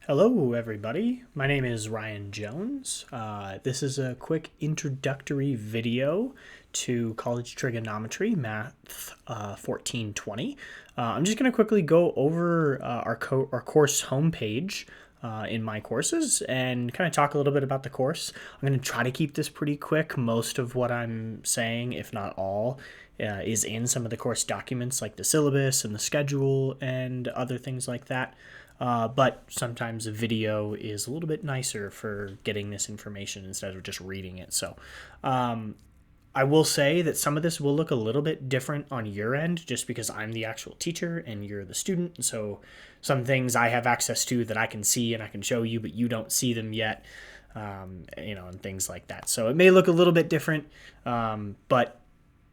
Hello, everybody. My name is Ryan Jones. This is a quick introductory video to college trigonometry, math 1420. I'm just going to quickly go over our course homepage in MyCourses and kind of talk a little bit about the course. I'm going to try to keep this pretty quick. Most of what I'm saying, if not all, is in some of the course documents like the syllabus and the schedule and other things like that. But sometimes a video is a little bit nicer for getting this information instead of just reading it. So I will say that some of this will look a little bit different on your end just because I'm the actual teacher and you're the student. So some things I have access to that I can see and I can show you, but you don't see them yet, and things like that. So it may look a little bit different, but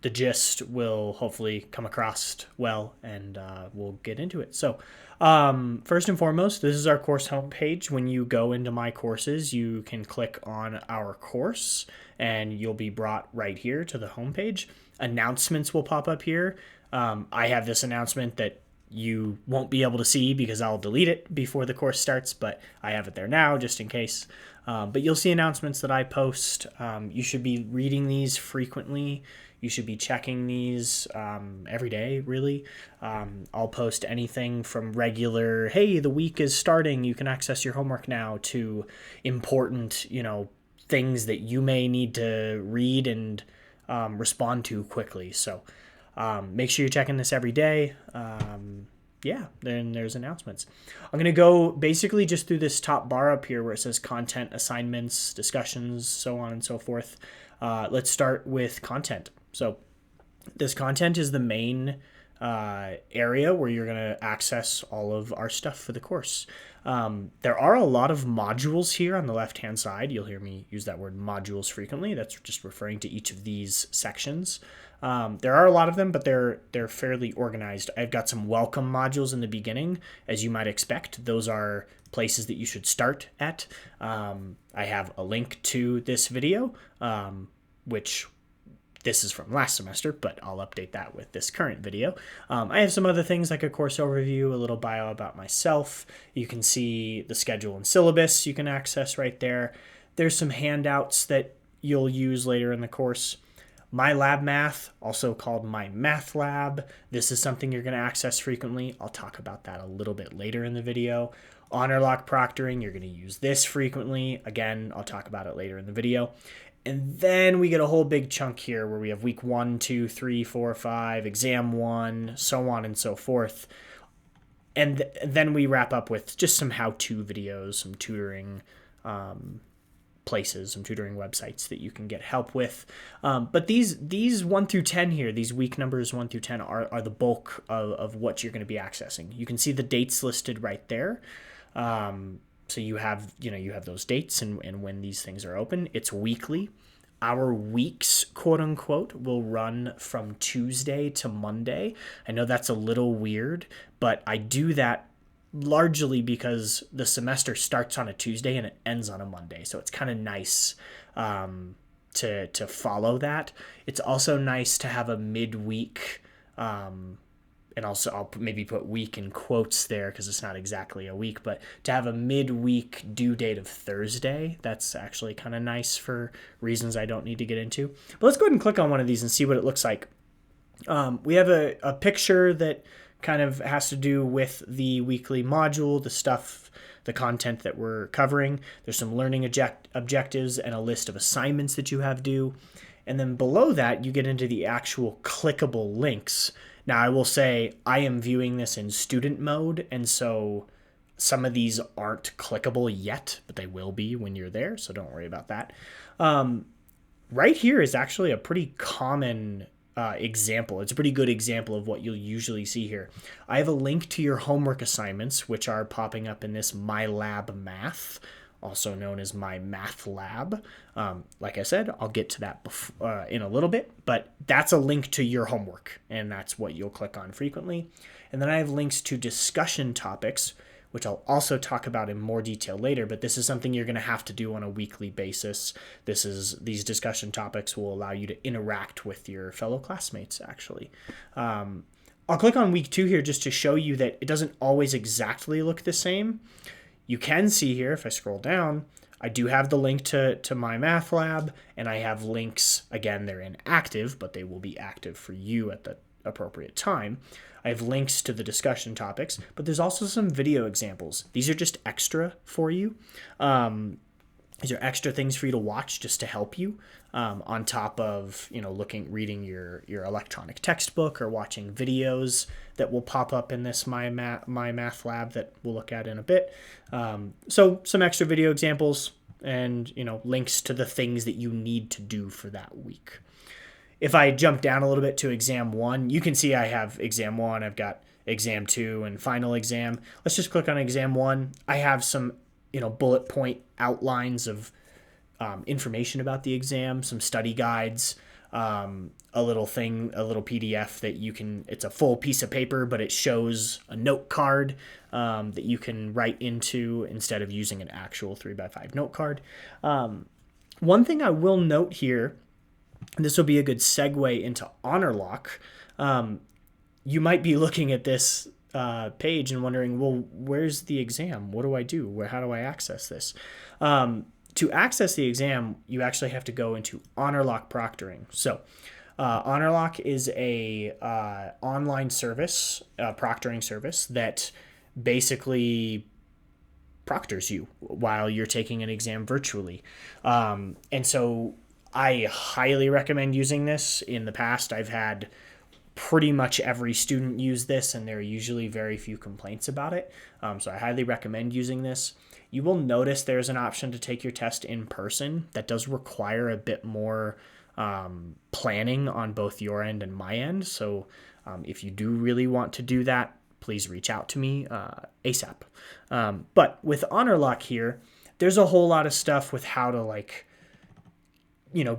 the gist will hopefully come across well, and we'll get into it. So first and foremost, this is our course homepage. When you go into MyCourses, you can click on our course and you'll be brought right here to the homepage. Announcements will pop up here. I have this announcement that you won't be able to see because I'll delete it before the course starts, but I have it there now just in case. But you'll see announcements that I post. You should be reading these frequently. You should be checking these every day, really. I'll post anything from regular, hey, the week is starting, you can access your homework now, to important, things that you may need to read and respond to quickly. So make sure you're checking this every day. Then there's announcements. I'm going to go basically just through this top bar up here where it says content, assignments, discussions, so on and so forth. Let's start with content. So this content is the main area where you're going to access all of our stuff for the course. There are a lot of modules here on the left-hand side. You'll hear me use that word modules frequently. That's just referring to each of these sections. There are a lot of them, but they're fairly organized. I've got some welcome modules in the beginning, as you might expect. Those are places that you should start at. I have a link to this video, which this is from last semester, but I'll update that with this current video. I have some other things like a course overview, a little bio about myself. You can see the schedule and syllabus you can access right there. There's some handouts that you'll use later in the course. My Lab Math, also called My Math Lab. This is something you're going to access frequently. I'll talk about that a little bit later in the video. Honor Lock Proctoring, you're going to use this frequently. Again, I'll talk about it later in the video. And then we get a whole big chunk here where we have week 1, 2, 3, 4, 5, exam 1, so on and so forth. And then we wrap up with just some how-to videos, some tutoring places, some tutoring websites that you can get help with. But these 1 through 10 here, these week numbers 1 through 10 are the bulk of what you're going to be accessing. You can see the dates listed right there. So you have those dates and when these things are open. It's weekly. Our weeks, quote unquote, will run from Tuesday to Monday. I know that's a little weird, but I do that largely because the semester starts on a Tuesday and it ends on a Monday. So it's kind of nice to follow that. It's also nice to have a midweek, and also I'll maybe put week in quotes there because it's not exactly a week, but to have a midweek due date of Thursday, that's actually kind of nice for reasons I don't need to get into. But let's go ahead and click on one of these and see what it looks like. We have a picture that kind of has to do with the weekly module, the content that we're covering. There's some learning objectives and a list of assignments that you have due. And then below that, you get into the actual clickable links. Now, I will say I am viewing this in student mode, and so some of these aren't clickable yet, but they will be when you're there, so don't worry about that. Right here is actually a pretty common example. It's a pretty good example of what you'll usually see here. I have a link to your homework assignments, which are popping up in this My Lab Math, also known as My Math Lab. Like I said, I'll get to that in a little bit, but that's a link to your homework, and that's what you'll click on frequently. And then I have links to discussion topics, which I'll also talk about in more detail later, but this is something you're going to have to do on a weekly basis. These discussion topics will allow you to interact with your fellow classmates, actually. I'll click on week 2 here just to show you that it doesn't always exactly look the same. you can see here, if I scroll down, I do have the link to My Math Lab, and I have links. Again, they're inactive, but they will be active for you at the appropriate time. I have links to the discussion topics, but there's also some video examples. These are just extra for you. These are extra things for you to watch just to help you, on top of, reading your electronic textbook or watching videos that will pop up in this My Math Lab that we'll look at in a bit. So some extra video examples and, links to the things that you need to do for that week. If I jump down a little bit to exam 1, you can see I have exam 1, I've got exam 2 and final exam. Let's just click on exam 1. I have some, bullet point outlines of information about the exam, some study guides, a little PDF that you can, it's a full piece of paper, but it shows a note card that you can write into instead of using an actual 3x5 note card. One thing I will note here, and this will be a good segue into HonorLock. You might be looking at this page and wondering, well, where's the exam? What do I do? How do I access this? To access the exam, you actually have to go into HonorLock proctoring. So HonorLock is a online service, proctoring service that basically proctors you while you're taking an exam virtually. And so I highly recommend using this. In the past, I've had pretty much every student use this, and there are usually very few complaints about it. So I highly recommend using this. You will notice there's an option to take your test in person. That does require a bit more planning on both your end and my end. So if you do really want to do that, please reach out to me ASAP. But with HonorLock here, there's a whole lot of stuff with how to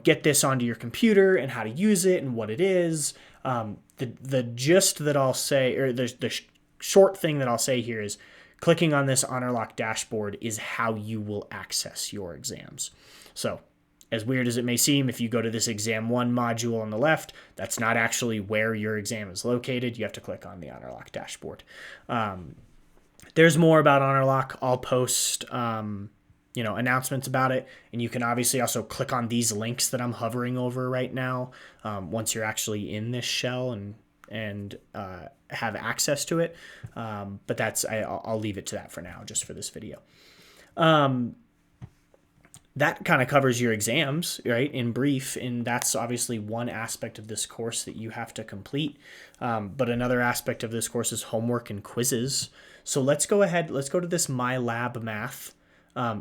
get this onto your computer and how to use it and what it is. The gist that I'll say, or the short thing that I'll say here is clicking on this HonorLock dashboard is how you will access your exams. So as weird as it may seem, if you go to this exam 1 module on the left, that's not actually where your exam is located. You have to click on the HonorLock dashboard. There's more about HonorLock. I'll post announcements about it, and you can obviously also click on these links that I'm hovering over right now once you're actually in this shell and have access to it. But I'll leave it to that for now, just for this video. That kind of covers your exams, right, in brief, and that's obviously one aspect of this course that you have to complete. But another aspect of this course is homework and quizzes. So let's go to this My Lab Math.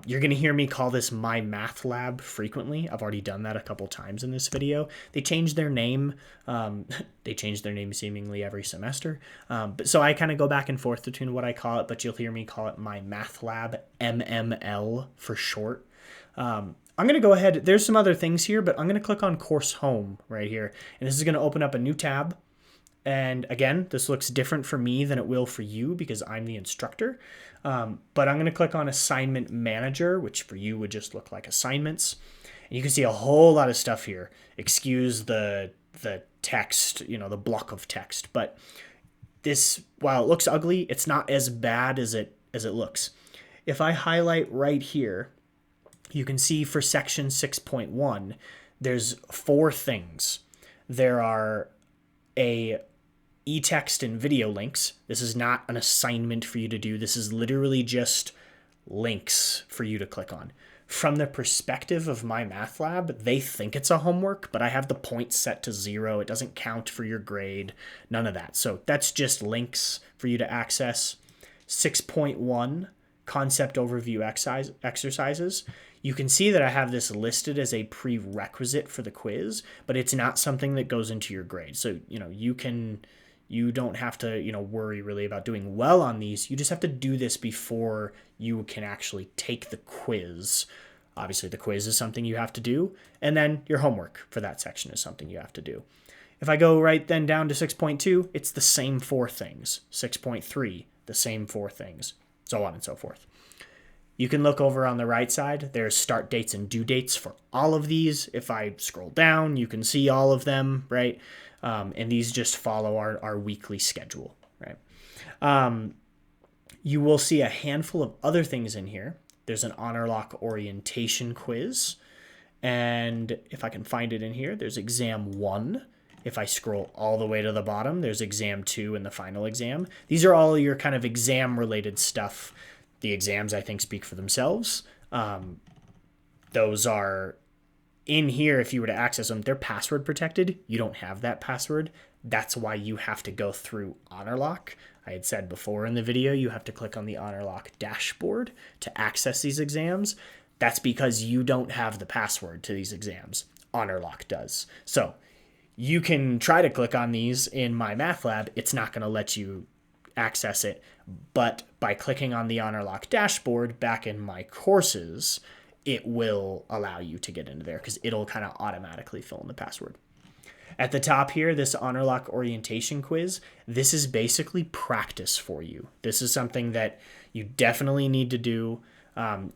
You're going to hear me call this My Math Lab frequently. I've already done that a couple times in this video. They changed their name. They changed their name seemingly every semester. But so I kind of go back and forth between what I call it, but you'll hear me call it My Math Lab, MML for short. I'm going to go ahead. There's some other things here, but I'm going to click on Course Home right here. And this is going to open up a new tab. And again, this looks different for me than it will for you because I'm the instructor. But I'm going to click on Assignment Manager, which for you would just look like assignments. And you can see a whole lot of stuff here. Excuse the text, the block of text. But this, while it looks ugly, it's not as bad as it looks. If I highlight right here, you can see for section 6.1, there's 4 things. There are e-text and video links. This is not an assignment for you to do. This is literally just links for you to click on. From the perspective of My Math Lab, they think it's a homework, but I have the points set to 0. It doesn't count for your grade, none of that. So that's just links for you to access. 6.1, concept overview exercises. You can see that I have this listed as a prerequisite for the quiz, but it's not something that goes into your grade. So, you don't have to, worry really about doing well on these. You just have to do this before you can actually take the quiz. Obviously, the quiz is something you have to do, and then your homework for that section is something you have to do. If I go right then down to 6.2, it's the same 4 things. 6.3, the same 4 things, so on and so forth. You can look over on the right side. There's start dates and due dates for all of these. If I scroll down, you can see all of them, right? And these just follow our weekly schedule, right? You will see a handful of other things in here. There's an honor lock orientation quiz. And if I can find it in here, there's exam 1. If I scroll all the way to the bottom, there's exam 2 and the final exam. These are all your kind of exam related stuff. The exams, I think, speak for themselves. Those are in here. If you were to access them, they're password protected. You don't have that password. That's why you have to go through HonorLock. I had said before in the video, you have to click on the HonorLock dashboard to access these exams. That's because you don't have the password to these exams. HonorLock does. So you can try to click on these in My Math Lab. It's not going to let you access it. But by clicking on the HonorLock dashboard back in MyCourses, it will allow you to get into there because it'll kind of automatically fill in the password. At the top here, this HonorLock orientation quiz, this is basically practice for you. This is something that you definitely need to do.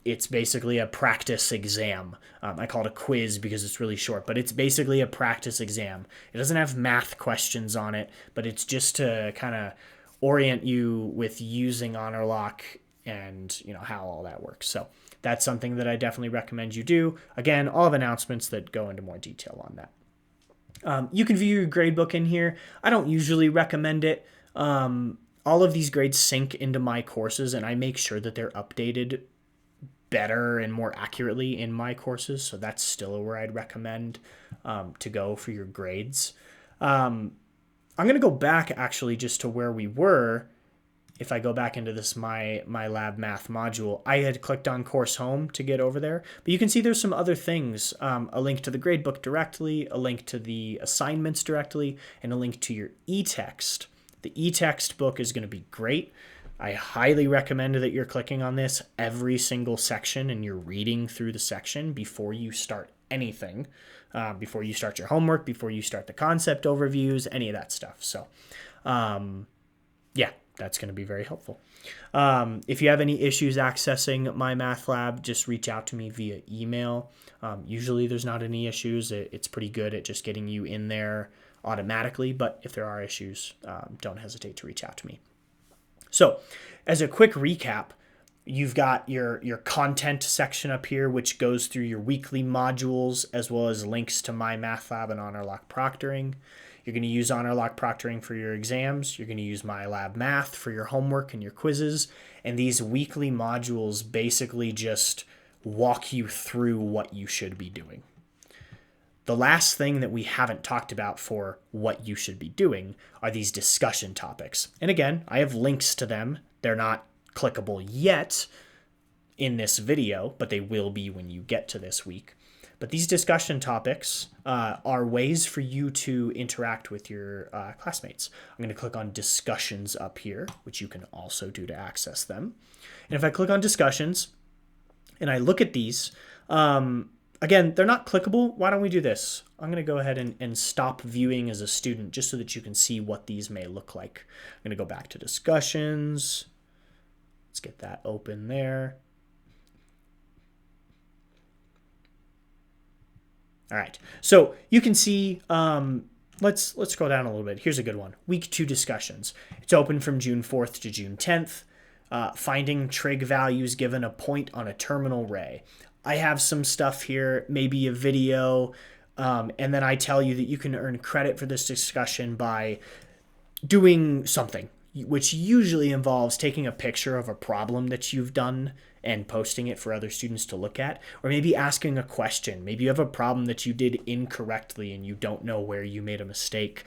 It's basically a practice exam. I call it a quiz because it's really short, but it's basically a practice exam. It doesn't have math questions on it, but it's just to kind of orient you with using HonorLock and how all that works. So that's something that I definitely recommend you do. Again, all of announcements that go into more detail on that. You can view your gradebook in here. I don't usually recommend it. All of these grades sync into MyCourses, and I make sure that they're updated better and more accurately in MyCourses. So that's still where I'd recommend to go for your grades. I'm going to go back actually just to where we were. If I go back into this My Lab Math module, I had clicked on Course Home to get over there. But you can see there's some other things, a link to the gradebook directly, a link to the assignments directly, and a link to your e-text. The e-text book is going to be great. I highly recommend that you're clicking on this every single section and you're reading through the section before you start anything, before you start your homework, before you start the concept overviews, any of that stuff. So, yeah. That's going to be very helpful. If you have any issues accessing My Math Lab, just reach out to me via email. Usually there's not any issues. It's pretty good at just getting you in there automatically, but if there are issues, don't hesitate to reach out to me. So as a quick recap, you've got your content section up here, which goes through your weekly modules, as well as links to My Math Lab and HonorLock proctoring. You're going to use HonorLock proctoring for your exams. You're going to use My Lab Math for your homework and your quizzes. And these weekly modules basically just walk you through what you should be doing. The last thing that we haven't talked about for what you should be doing are these discussion topics. And again, I have links to them. They're not clickable yet in this video, but they will be when you get to this week. But these discussion topics are ways for you to interact with your classmates. I'm going to click on discussions up here, which you can also do to access them. And if I click on discussions and I look at these, again, they're not clickable. Why don't we do this? I'm going to go ahead and stop viewing as a student just so that you can see what these may look like. I'm going to go back to discussions. Let's get that open there. All right, so you can see, let's scroll down a little bit. Here's a good one. Week 2 discussions. It's open from June 4th to June 10th. Finding trig values given a point on a terminal ray. I have some stuff here, maybe a video, and then I tell you that you can earn credit for this discussion by doing something, which usually involves taking a picture of a problem that you've done and posting it for other students to look at, or maybe asking a question. Maybe you have a problem that you did incorrectly and you don't know where you made a mistake.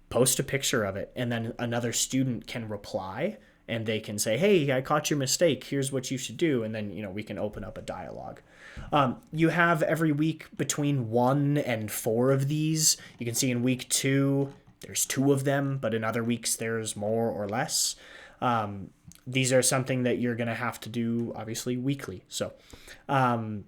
Post a picture of it, and then another student can reply and they can say, hey, I caught your mistake. Here's what you should do. And then, we can open up a dialogue. You have every week between 1 and 4 of these. You can see in week 2, there's 2 of them, but in other weeks there's more or less. These are something that you're going to have to do, obviously, weekly. So I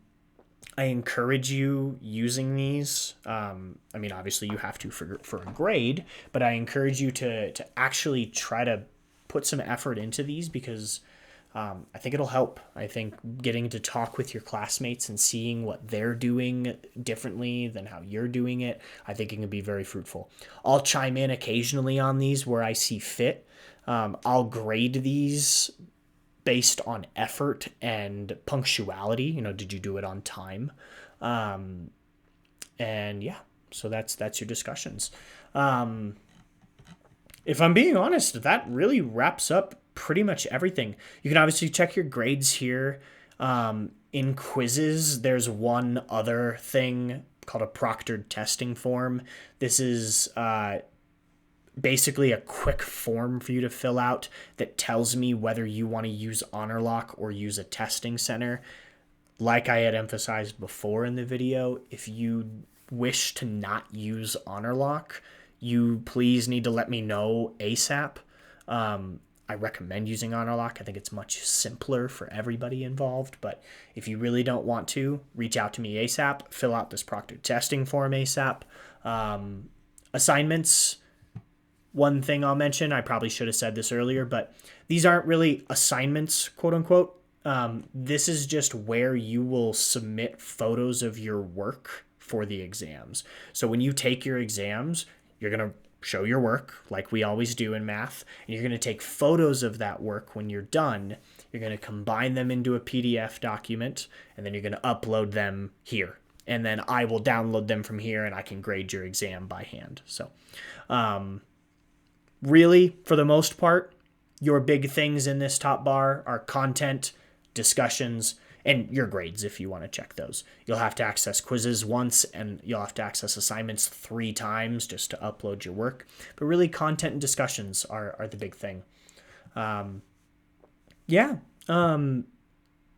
encourage you using these. Obviously, you have to for a grade, but I encourage you to actually try to put some effort into these because I think it'll help. I think getting to talk with your classmates and seeing what they're doing differently than how you're doing it, I think it can be very fruitful. I'll chime in occasionally on these where I see fit. I'll grade these based on effort and punctuality. You know, did you do it on time? And yeah, so that's your discussions. If I'm being honest, that really wraps up pretty much everything. You can obviously check your grades here. In quizzes, there's one other thing called a proctored testing form. This is basically a quick form for you to fill out that tells me whether you want to use HonorLock or use a testing center. Like I had emphasized before in the video, if you wish to not use HonorLock, you please need to let me know ASAP. I recommend using HonorLock. I think it's much simpler for everybody involved. But if you really don't want to, reach out to me ASAP. Fill out this proctored testing form ASAP. Assignments, one thing I'll mention, I probably should have said this earlier, but these aren't really assignments, quote unquote. This is just where you will submit photos of your work for the exams. So when you take your exams, you're going to show your work like we always do in math, and you're going to take photos of that work when you're done. You're going to combine them into a PDF document, and then you're going to upload them here. And then I will download them from here, and I can grade your exam by hand. So really, for the most part, your big things in this top bar are content, discussions, and your grades if you want to check those. You'll have to access quizzes once, and you'll have to access assignments 3 times just to upload your work. But really, content and discussions are the big thing.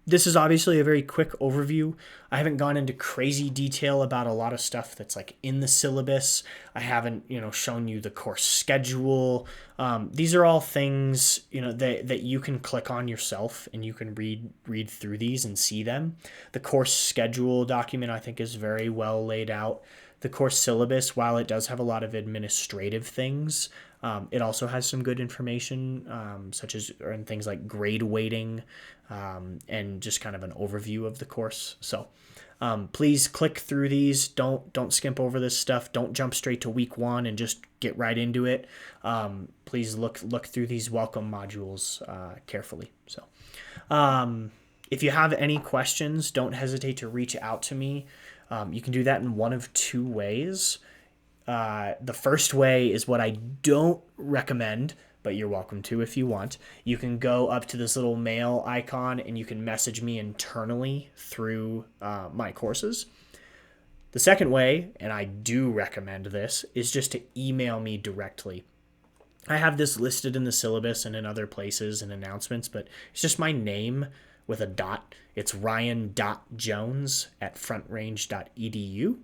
This is obviously a very quick overview. I haven't gone into crazy detail about a lot of stuff that's like in the syllabus. I haven't, shown you the course schedule. These are all things, that you can click on yourself and you can read through these and see them. The course schedule document, I think, is very well laid out. The course syllabus, while it does have a lot of administrative things, it also has some good information, such as things like grade weighting, and just kind of an overview of the course. So please click through these. Don't skimp over this stuff. Don't jump straight to week 1 and just get right into it. Please look through these welcome modules carefully. So if you have any questions, don't hesitate to reach out to me. You can do that in one of 2 ways. The first way is what I don't recommend, but you're welcome to if you want. You can go up to this little mail icon and you can message me internally through MyCourses. The second way, and I do recommend this, is just to email me directly. I have this listed in the syllabus and in other places and announcements, but it's just my name with a dot. It's ryan.jones@frontrange.edu.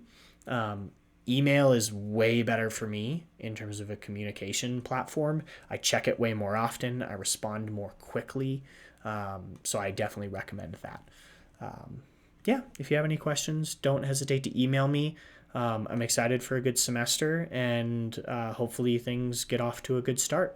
Email is way better for me in terms of a communication platform. I check it way more often. I respond more quickly. So I definitely recommend that. If you have any questions, don't hesitate to email me. I'm excited for a good semester, and hopefully things get off to a good start.